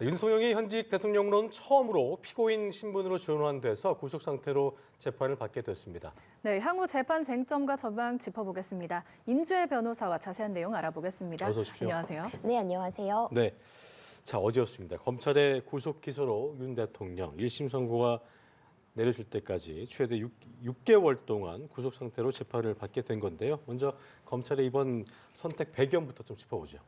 윤석열이 현직 대통령으로는 처음으로 피고인 신분으로 전환돼서 구속 상태로 재판을 받게 됐습니다. 네, 향후 재판 쟁점과 전망 짚어보겠습니다. 임주혜 변호사와 자세한 내용 알아보겠습니다. 어서 오십시오. 안녕하세요. 네, 안녕하세요. 네, 자 어제였습니다. 검찰의 구속 기소로 윤 대통령 1심 선고가 내려질 때까지 최대 6개월 동안 구속 상태로 재판을 받게 된 건데요. 먼저 검찰의 이번 선택 배경부터 좀 짚어보죠.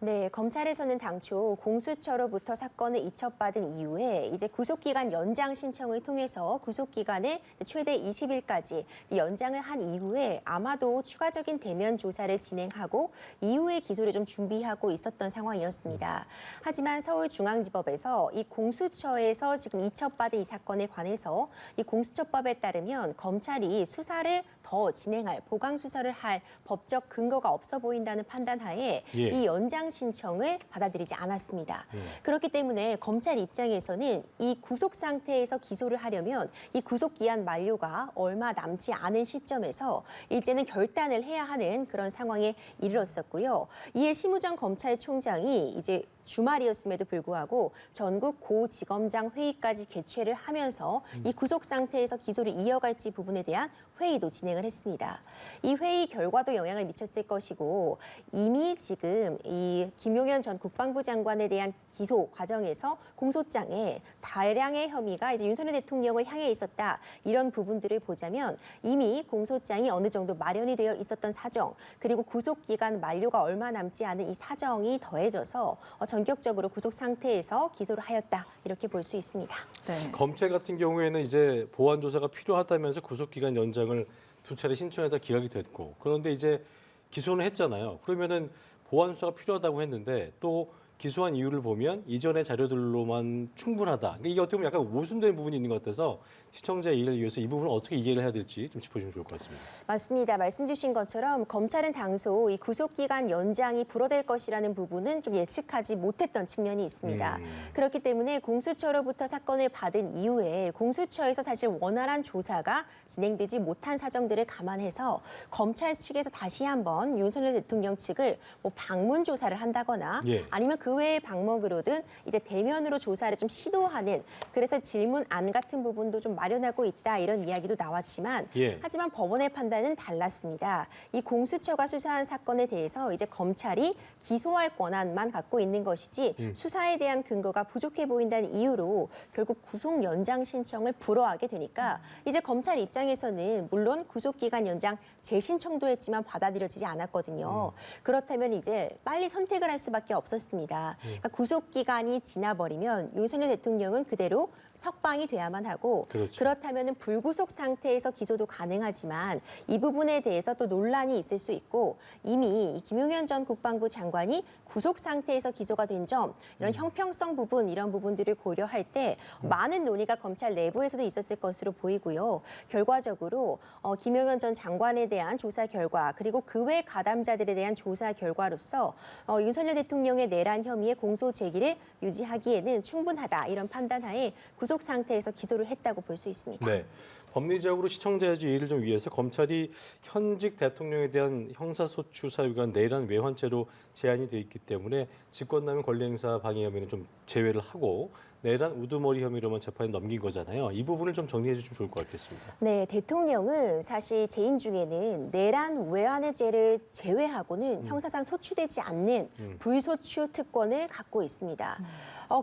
네, 검찰에서는 당초 공수처로부터 사건을 이첩받은 이후에 이제 구속기간 연장 신청을 통해서 구속기간을 최대 20일까지 연장을 한 이후에 아마도 추가적인 대면 조사를 진행하고 이후에 기소를 좀 준비하고 있었던 상황이었습니다. 하지만 서울중앙지법에서 이 공수처에서 지금 이첩받은 이 사건에 관해서 이 공수처법에 따르면 검찰이 수사를 더 진행할, 보강 수사를 할 법적 근거가 없어 보인다는 판단하에 이 연장 신청을 받아들이지 않았습니다. 그렇기 때문에 검찰 입장에서는 이 구속 상태에서 기소를 하려면 이 구속 기한 만료가 얼마 남지 않은 시점에서 이제는 결단을 해야 하는 그런 상황에 이르렀었고요. 이에 심우정 검찰총장이 이제 주말이었음에도 불구하고 전국 고지검장 회의까지 개최를 하면서 이 구속 상태에서 기소를 이어갈지 부분에 대한 회의도 진행을 했습니다. 이 회의 결과도 영향을 미쳤을 것이고 이미 지금 이 김용현 전 국방부 장관에 대한 기소 과정에서 공소장에 다량의 혐의가 이제 윤석열 대통령을 향해 있었다. 이런 부분들을 보자면 이미 공소장이 어느 정도 마련이 되어 있었던 사정, 그리고 구속 기간 만료가 얼마 남지 않은 이 사정이 더해져서 전격적으로 구속 상태에서 기소를 하였다. 이렇게 볼 수 있습니다. 네. 검찰 같은 경우에는 이제 보완 조사가 필요하다면서 구속 기간 연장을 두 차례 신청하다 기각이 됐고, 그런데 이제 기소는 했잖아요. 그러면은 보완 수사가 필요하다고 했는데 또 기소한 이유를 보면 이전의 자료들로만 충분하다. 이게 어떻게 보면 약간 모순된 부분이 있는 것 같아서 시청자의 이해를 위해서 이 부분을 어떻게 이해를 해야 될지 좀 짚어주면 좋을 것 같습니다. 맞습니다. 말씀 주신 것처럼 검찰은 당소 이 구속기간 연장이 불어될 것이라는 부분은 좀 예측하지 못했던 측면이 있습니다. 그렇기 때문에 공수처로부터 사건을 받은 이후에 공수처에서 사실 원활한 조사가 진행되지 못한 사정들을 감안해서 검찰 측에서 다시 한번 윤석열 대통령 측을 뭐 방문 조사를 한다거나 아니면 그 외의 방법으로든 이제 대면으로 조사를 좀 시도하는, 그래서 질문안 같은 부분도 좀 마련하고 있다, 이런 이야기도 나왔지만 하지만 법원의 판단은 달랐습니다. 이 공수처가 수사한 사건에 대해서 이제 검찰이 기소할 권한만 갖고 있는 것이지 수사에 대한 근거가 부족해 보인다는 이유로 결국 구속 연장 신청을 불허하게 되니까 이제 검찰 입장에서는 물론 구속기간 연장 재신청도 했지만 받아들여지지 않았거든요. 그렇다면 이제 빨리 선택을 할 수밖에 없었습니다. 그러니까 구속기간이 지나버리면 윤석열 대통령은 그대로 석방이 돼야만 하고, 그렇다면 불구속 상태에서 기소도 가능하지만 이 부분에 대해서 또 논란이 있을 수 있고, 이미 김용현 전 국방부 장관이 구속 상태에서 기소가 된 점, 이런 형평성 부분, 이런 부분들을 고려할 때 많은 논의가 검찰 내부에서도 있었을 것으로 보이고요. 결과적으로 김용현 전 장관에 대한 조사 결과, 그리고 그 외 가담자들에 대한 조사 결과로서 윤석열 대통령의 내란 혐의의 공소 제기를 유지하기에는 충분하다, 이런 판단하에 구속 상태에서 기소를 했다고 볼 수 있습니다. 네. 법리적으로 시청자의 이해를 좀 위해서 검찰이 현직 대통령에 대한 형사소추 사유가 내란 외환죄로 제한이 돼 있기 때문에 직권남용 권리행사 방해 혐의는 좀 제외를 하고 내란 우두머리 혐의로만 재판에 넘긴 거잖아요. 이 부분을 좀 정리해 주시면 좋을 것 같겠습니다. 네, 대통령은 사실 재임 중에는 내란 외환의 죄를 제외하고는 형사상 소추되지 않는 불소추 특권을 갖고 있습니다.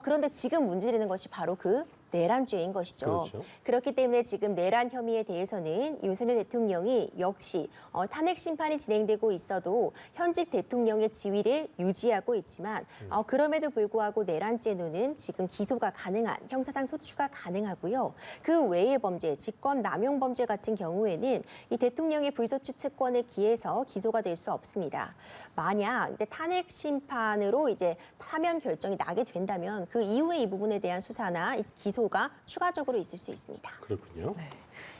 그런데 지금 문제되는 것이 바로 그 내란죄인 것이죠. 그렇죠. 그렇기 때문에 지금 내란 혐의에 대해서는 윤석열 대통령이 역시 탄핵 심판이 진행되고 있어도 현직 대통령의 지위를 유지하고 있지만 그럼에도 불구하고 내란죄는 지금 기소가 가능한, 형사상 소추가 가능하고요. 그 외의 범죄, 직권 남용 범죄 같은 경우에는 이 대통령의 불소추 특권에 기해서 기소가 될 수 없습니다. 만약 이제 탄핵 심판으로 이제 파면 결정이 나게 된다면 그 이후에 이 부분에 대한 수사나 기소가 추가적으로 있을 수 있습니다. 그렇군요. 네.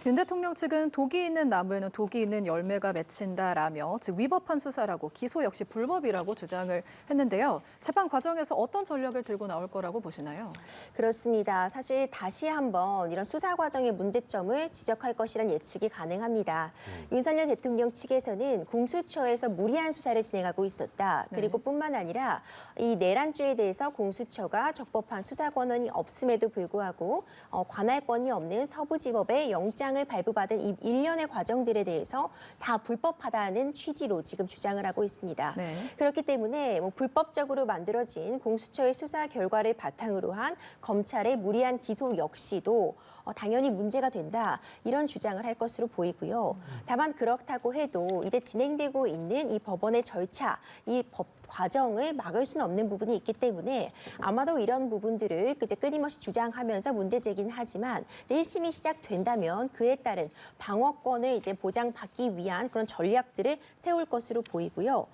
윤 대통령 측은 독이 있는 나무에는 독이 있는 열매가 맺힌다라며 즉 위법한 수사라고 기소 역시 불법이라고 주장을 했는데요. 재판 과정에서 어떤 전략을 들고 나올 거라고 보시나요? 그렇습니다. 사실 다시 한번 이런 수사 과정의 문제점을 지적할 것이란 예측이 가능합니다. 윤석열 대통령 측에서는 공수처에서 무리한 수사를 진행하고 있었다. 그리고 뿐만 아니라 이 내란죄에 대해서 공수처가 적법한 수사 권한이 없음에도 불구하고 관할권이 없는 서부지법의 영장을 발부받은 이 일련의 과정들에 대해서 다 불법하다는 취지로 지금 주장을 하고 있습니다. 네. 그렇기 때문에 불법적으로 만들어진 공수처의 수사 결과를 바탕으로 한 검찰의 무리한 기소 역시도 당연히 문제가 된다 이런 주장을 할 것으로 보이고요. 다만 그렇다고 해도 이제 진행되고 있는 이 법원의 절차, 이 법 과정을 막을 수는 없는 부분이 있기 때문에 아마도 이런 부분들을 이제 끊임없이 주장하면서 문제 제기는 하지만 이제 1심이 시작된다면 그에 따른 방어권을 이제 보장받기 위한 그런 전략들을 세울 것으로 보이고요.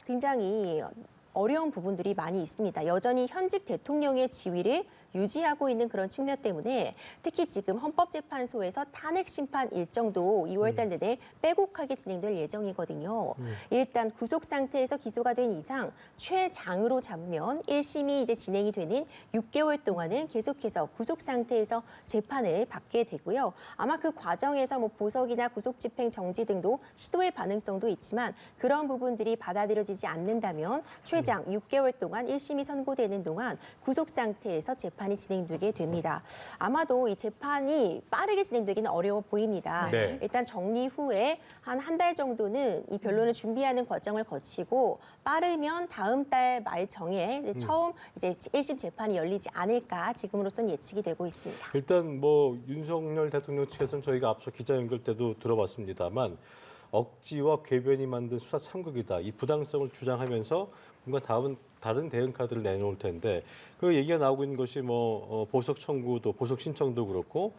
굉장히 어려운 부분들이 많이 있습니다. 여전히 현직 대통령의 지위를 유지하고 있는 그런 측면 때문에 특히 지금 헌법재판소에서 탄핵 심판 일정도 2월 달 내내 빼곡하게 진행될 예정이거든요. 일단 구속 상태에서 기소가 된 이상 최장으로 잡으면 1심이 이제 진행이 되는 6개월 동안은 계속해서 구속 상태에서 재판을 받게 되고요. 아마 그 과정에서 보석이나 구속 집행 정지 등도 시도할 가능성도 있지만 그런 부분들이 받아들여지지 않는다면 최장 6개월 동안 1심이 선고되는 동안 구속 상태에서 재판이 진행되게 됩니다. 아마도 이 재판이 빠르게 진행되기는 어려워 보입니다. 네. 일단 정리 후에 한 달 정도는 이 변론을 준비하는 과정을 거치고 빠르면 다음 달 말 정에 이제 처음 이제 1심 재판이 열리지 않을까 지금으로서는 예측이 되고 있습니다. 일단 윤석열 대통령 측에서는 저희가 앞서 기자 연결 때도 들어봤습니다만 억지와 궤변이 만든 수사 참극이다. 이 부당성을 주장하면서 뭔가 다른 대응 카드를 내놓을 텐데 그 얘기가 나오고 있는 것이 보석 청구도 보석 신청도 그렇고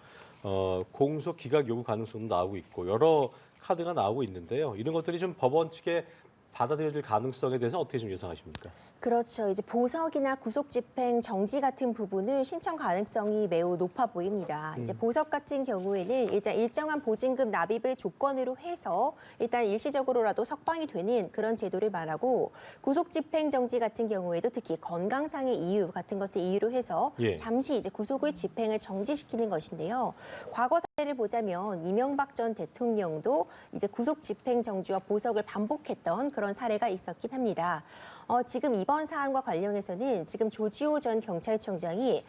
공소 기각 요구 가능성도 나오고 있고 여러 카드가 나오고 있는데요. 이런 것들이 좀 법원 측에 받아들여질 가능성에 대해서 어떻게 좀 예상하십니까? 그렇죠. 이제 보석이나 구속 집행 정지 같은 부분은 신청 가능성이 매우 높아 보입니다. 이제 보석 같은 경우에는 일단 일정한 보증금 납입을 조건으로 해서 일단 일시적으로라도 석방이 되는 그런 제도를 말하고 구속 집행 정지 같은 경우에도 특히 건강상의 이유 같은 것을 이유로 해서 예. 잠시 이제 구속을 집행을 정지시키는 것인데요. 과거 사례를 보자면 이명박 전 대통령도 이제 구속 집행 정지와 보석을 반복했던 그런 사례가 있었긴 합니다. 지금 이번 사안과 관련해서는 지금 조지호 전 경찰청장이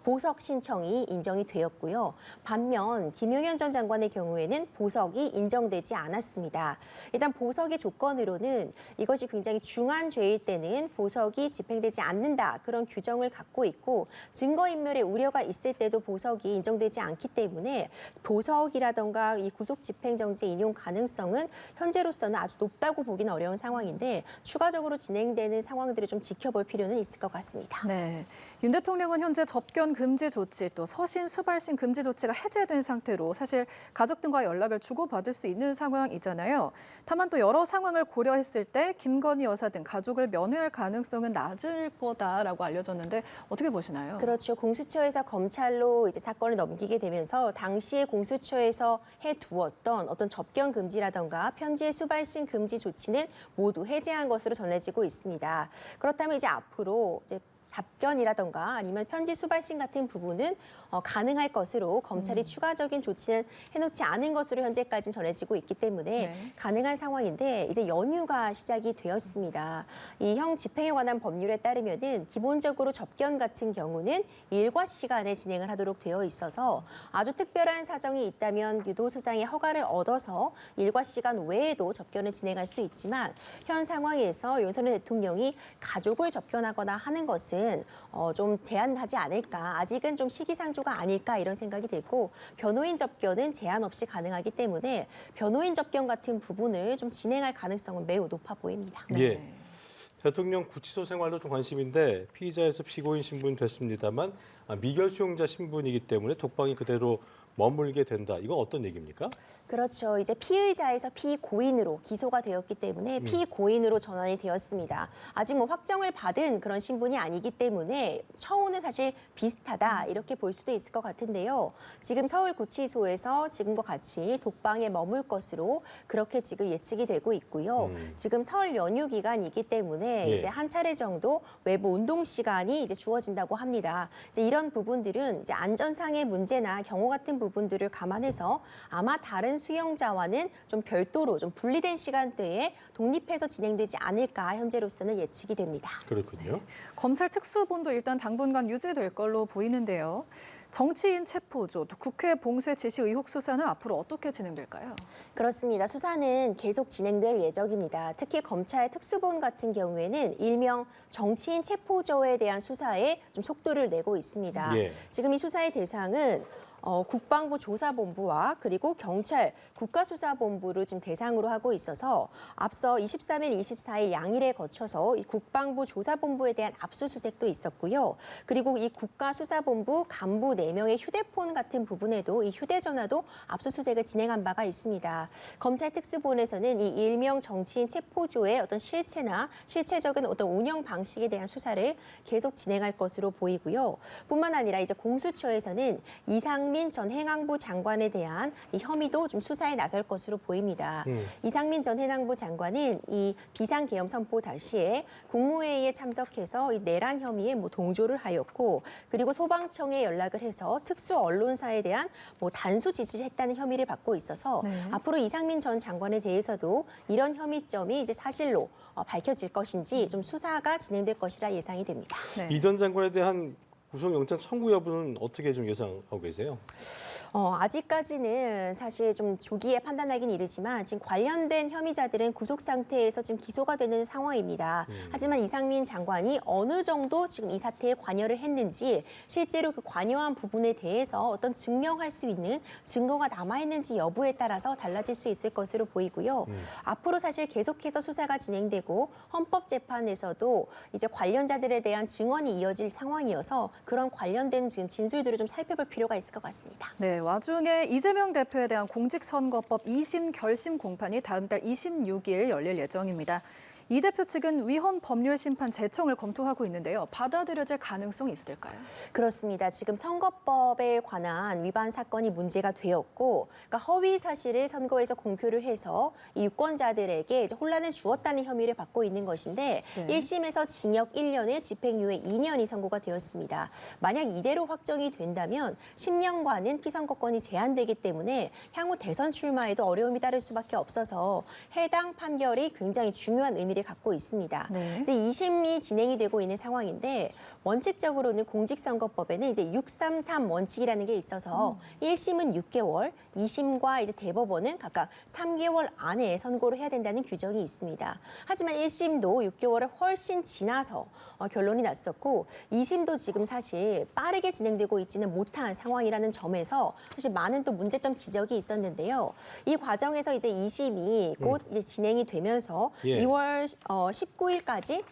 보석 신청이 인정이 되었고요. 반면 김용현 전 장관의 경우에는 보석이 인정되지 않았습니다. 일단 보석의 조건으로는 이것이 굉장히 중한 죄일 때는 보석이 집행되지 않는다 그런 규정을 갖고 있고 증거인멸의 우려가 있을 때도 보석이 인정되지 않기 때문에 보석이라던가 이 구속 집행정지 인용 가능성은 현재로서는 아주 높다고 보기는 어려운 상황인데 추가적으로 진행되는 상황들을 좀 지켜볼 필요는 있을 것 같습니다. 네, 윤 대통령은 현재 접견 금지 조치 또 서신 수발신 금지 조치가 해제된 상태로 사실 가족 등과 연락을 주고받을 수 있는 상황이잖아요. 다만 또 여러 상황을 고려했을 때 김건희 여사 등 가족을 면회할 가능성은 낮을 거다라고 알려졌는데 어떻게 보시나요? 그렇죠. 공수처에서 검찰로 이제 사건을 넘기게 되면서 당시에 공수처에서 해두었던 어떤 접견 금지라던가 편지 수발신 금지 조치는 모두 해제한 것으로 전해지고 있습니다. 그렇다면 이제 앞으로 이제 잡견이라던가 아니면 편지 수발신 같은 부분은 가능할 것으로 검찰이 추가적인 조치는 해놓지 않은 것으로 현재까지는 전해지고 있기 때문에 네. 가능한 상황인데 이제 연휴가 시작이 되었습니다. 이 형 집행에 관한 법률에 따르면은 기본적으로 접견 같은 경우는 일과 시간에 진행을 하도록 되어 있어서 아주 특별한 사정이 있다면 유도소장의 허가를 얻어서 일과 시간 외에도 접견을 진행할 수 있지만 현 상황에서 윤석열 대통령이 가족을 접견하거나 하는 것은 좀 제한하지 않을까. 아직은 좀 시기상조가 아닐까 이런 생각이 들고 변호인 접견은 제한 없이 가능하기 때문에 변호인 접견 같은 부분을 좀 진행할 가능성은 매우 높아 보입니다. 예. 대통령 구치소 생활도 좀 관심인데 피의자에서 피고인 신분 됐습니다만 미결 수용자 신분이기 때문에 독방이 그대로 머물게 된다. 이건 어떤 얘기입니까? 그렇죠. 이제 피의자에서 피고인으로 기소가 되었기 때문에 피고인으로 전환이 되었습니다. 아직 뭐 확정을 받은 그런 신분이 아니기 때문에 처우는 사실 비슷하다 이렇게 볼 수도 있을 것 같은데요. 지금 서울구치소에서 지금과 같이 독방에 머물 것으로 그렇게 지금 예측이 되고 있고요. 지금 설 연휴 기간이기 때문에 예. 이제 한 차례 정도 외부 운동 시간이 이제 주어진다고 합니다. 이제 이런 부분들은 이제 안전상의 문제나 경호 같은 부분들을 감안해서 아마 다른 수용자와는 좀 별도로 좀 분리된 시간대에 독립해서 진행되지 않을까 현재로서는 예측이 됩니다. 그렇군요. 검찰 특수본도 일단 당분간 유지될 걸로 보이는데요. 정치인 체포조, 또 국회 봉쇄 지시 의혹 수사는 앞으로 어떻게 진행될까요? 그렇습니다. 수사는 계속 진행될 예정입니다. 특히 검찰 특수본 같은 경우에는 일명 정치인 체포조에 대한 수사에 좀 속도를 내고 있습니다. 예. 지금 이 수사의 대상은 국방부 조사본부와 그리고 경찰 국가수사본부를 지금 대상으로 하고 있어서 앞서 23일, 24일 양일에 거쳐서 이 국방부 조사본부에 대한 압수수색도 있었고요. 그리고 이 국가수사본부 간부 4명의 휴대폰 같은 부분에도 이 휴대전화도 압수수색을 진행한 바가 있습니다. 검찰 특수본에서는 이 일명 정치인 체포조의 어떤 실체나 실체적인 어떤 운영 방식에 대한 수사를 계속 진행할 것으로 보이고요. 뿐만 아니라 이제 공수처에서는 이상민 전 행안부 장관에 대한 이 혐의도 좀 수사에 나설 것으로 보입니다. 이상민 전 행안부 장관은 이 비상계엄 선포 당시에 국무회의에 참석해서 이 내란 혐의에 뭐 동조를 하였고, 그리고 소방청에 연락을 해서 특수 언론사에 대한 뭐 단수 지시를 했다는 혐의를 받고 있어서 네. 앞으로 이상민 전 장관에 대해서도 이런 혐의점이 이제 사실로 밝혀질 것인지 좀 수사가 진행될 것이라 예상이 됩니다. 네. 이 전 장관에 대한 구속영장 청구 여부는 어떻게 좀 예상하고 계세요? 아직까지는 사실 좀 조기에 판단하기는 이르지만 지금 관련된 혐의자들은 구속 상태에서 지금 기소가 되는 상황입니다. 하지만 이상민 장관이 어느 정도 지금 이 사태에 관여를 했는지, 실제로 그 관여한 부분에 대해서 어떤 증명할 수 있는 증거가 남아있는지 여부에 따라서 달라질 수 있을 것으로 보이고요. 앞으로 사실 계속해서 수사가 진행되고 헌법재판에서도 이제 관련자들에 대한 증언이 이어질 상황이어서 그런 관련된 진술들을 좀 살펴볼 필요가 있을 것 같습니다. 네, 와중에 이재명 대표에 대한 공직선거법 2심 결심 공판이 다음 달 26일 열릴 예정입니다. 이 대표 측은 위헌 법률 심판 제청을 검토하고 있는데요. 받아들여질 가능성이 있을까요? 그렇습니다. 지금 선거법에 관한 위반 사건이 문제가 되었고, 그러니까 허위 사실을 선거에서 공표를 해서 이 유권자들에게 이제 혼란을 주었다는 혐의를 받고 있는 것인데, 네. 1심에서 징역 1년에 집행유예 2년이 선고가 되었습니다. 만약 이대로 확정이 된다면 10년간은 피선거권이 제한되기 때문에 향후 대선 출마에도 어려움이 따를 수밖에 없어서 해당 판결이 굉장히 중요한 의미를 갖고 있습니다. 네. 이제 2심이 진행이 되고 있는 상황인데, 원칙적으로는 공직선거법에는 이제 633 원칙이라는 게 있어서 1심은 6개월, 2심과 이제 대법원은 각각 3개월 안에 선고를 해야 된다는 규정이 있습니다. 하지만 1심도 6개월을 훨씬 지나서 결론이 났었고, 2심도 지금 사실 빠르게 진행되고 있지는 못한 상황이라는 점에서 사실 많은 또 문제점 지적이 있었는데요. 이 과정에서 이제 2심이 곧 이제 진행이 되면서 예. 2월 19일까지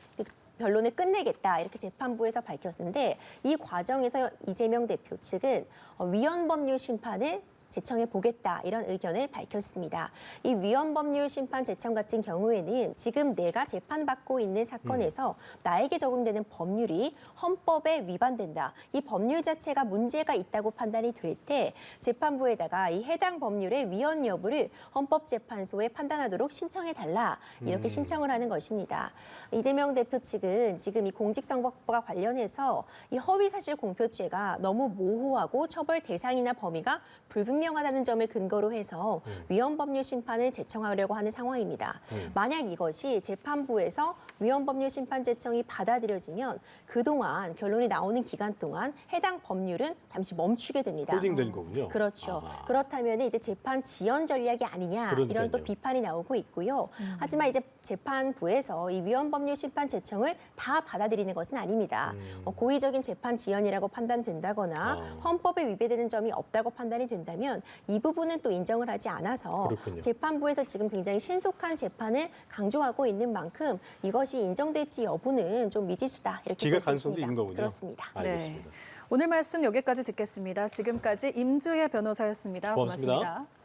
변론을 끝내겠다 이렇게 재판부에서 밝혔는데, 이 과정에서 이재명 대표 측은 위헌 법률 심판을 제청해 보겠다 이런 의견을 밝혔습니다. 이 위헌 법률 심판 제청 같은 경우에는 지금 내가 재판받고 있는 사건에서 나에게 적용되는 법률이 헌법에 위반된다. 이 법률 자체가 문제가 있다고 판단이 될 때 재판부에다가 이 해당 법률의 위헌 여부를 헌법재판소에 판단하도록 신청해 달라 이렇게 신청을 하는 것입니다. 이재명 대표 측은 지금 이 공직선거법과 관련해서 이 허위사실 공표죄가 너무 모호하고 처벌 대상이나 범위가 불분명하다는 점을 근거로 해서 위헌 법률 심판을 제청하려고 하는 상황입니다. 만약 이것이 재판부에서 위헌 법률 심판 제청이 받아들여지면 그동안 결론이 나오는 기간 동안 해당 법률은 잠시 멈추게 됩니다. 홀딩된 거군요. 그렇죠. 아하. 그렇다면 이제 재판 지연 전략이 아니냐 이런 또 그러니까요. 비판이 나오고 있고요. 하지만 이제 재판부에서 이 위헌 법률 심판 제청을 다 받아들이는 것은 아닙니다. 고의적인 재판 지연이라고 판단된다거나 헌법에 위배되는 점이 없다고 판단이 된다면 이 부분은 또 인정을 하지 않아서 그렇군요. 재판부에서 지금 굉장히 신속한 재판을 강조하고 있는 만큼 이것이 인정될지 여부는 좀 미지수다 이렇게 기각 볼 수 가능성도 있습니다. 있는 거군요. 그렇습니다. 알겠습니다. 오늘 말씀 여기까지 듣겠습니다. 지금까지 임주혜 변호사였습니다. 고맙습니다. 고맙습니다.